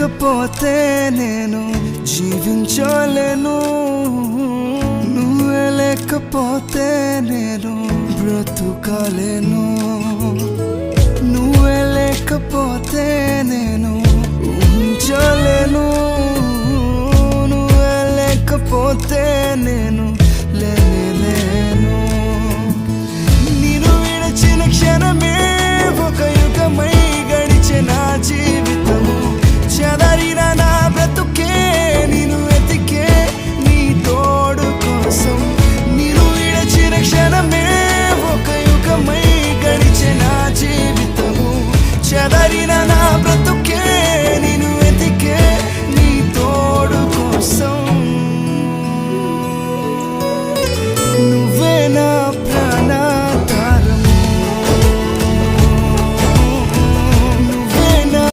లేకపోతే నేను జీవించలేను, నువ్వే లేకపోతే నేను బ్రతుకలేను, నువ్వే లేకపోతే నేను ఊహించలేను, నువ్వే లేకపోతే నేను